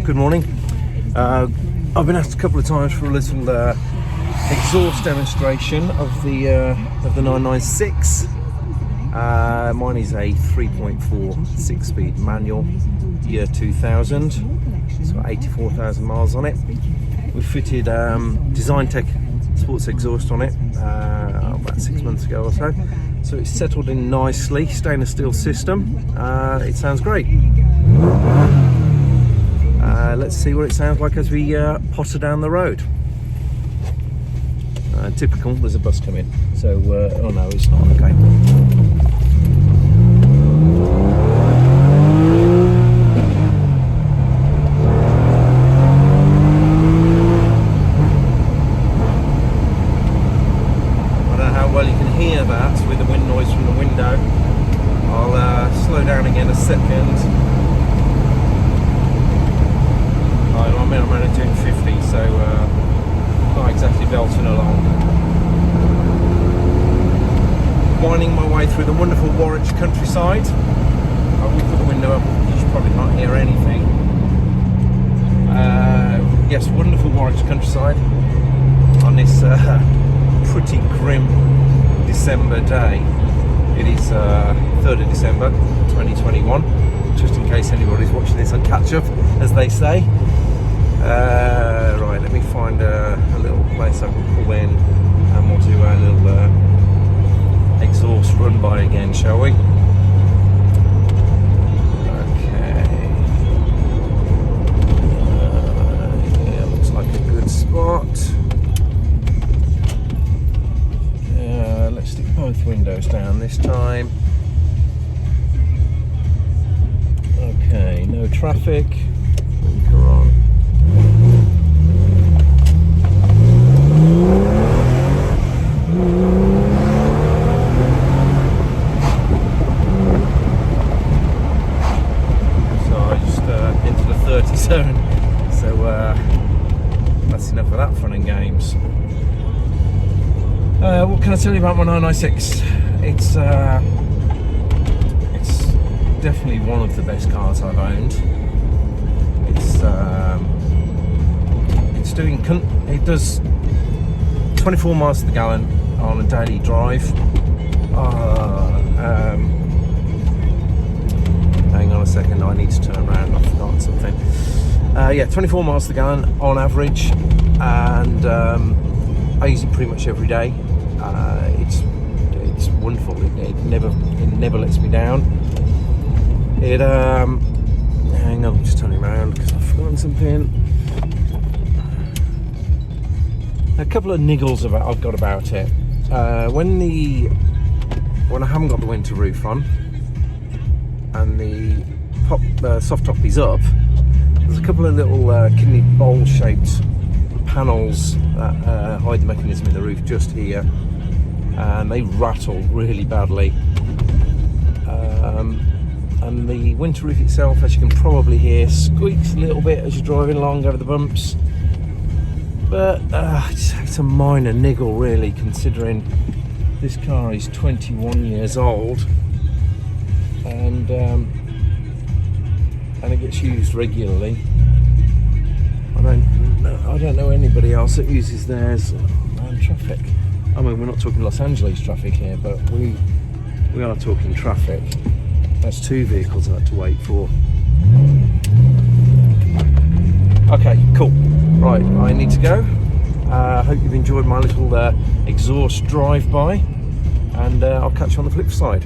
Good morning. I've been asked a couple of times for a little exhaust demonstration of the 996. Mine is a 3.4 6-speed manual, year 2000. It's got 84,000 miles on it. We fitted Design Tek sports exhaust on it about 6 months ago or so. So it's settled in nicely, stainless steel system. It sounds great. Let's see what it sounds like as we potter down the road. Typical, there's a bus coming. So, oh no, it's not, okay. I don't know how well you can hear that with the wind noise from the window. I'll slow down again a second. I'm only doing 50, so not exactly belting along. Winding my way through the wonderful Warwickshire countryside. I will put the window up, you should probably not hear anything. Yes, wonderful Warwickshire countryside on this pretty grim December day. It is 3rd of December 2021, just in case anybody's watching this on catch up, as they say. Right, let me find a little place I can pull in and we'll do our little exhaust run by again, shall we? Okay. Yeah, looks like a good spot. Let's stick both windows down this time. Okay, no traffic. Blinker on. So I just into the 30 zone, so that's enough of that fun and games. What can I tell you about my 996? It's definitely one of the best cars I've owned. It does 24 miles to the gallon on a daily drive. Hang on a second, I need to turn around, I've forgotten something. Yeah, 24 miles to the gallon on average, and I use it pretty much every day. It's wonderful. It never lets me down. Hang on, I'm just turning around because I've forgotten something. A couple of niggles I've got about it. When I haven't got the winter roof on and the soft top is up, there's a couple of little kidney bowl shaped panels that hide the mechanism in the roof just here, and they rattle really badly. And the winter roof itself, as you can probably hear, squeaks a little bit as you're driving along over the bumps. But it's a minor niggle really, considering this car is 21 years old and it gets used regularly. I don't know anybody else that uses theirs. Traffic. I mean, we're not talking Los Angeles traffic here, but we are talking traffic. That's 2 vehicles I had to wait for. Okay, cool. Right, I need to go. Hope you've enjoyed my little exhaust drive-by, and I'll catch you on the flip side.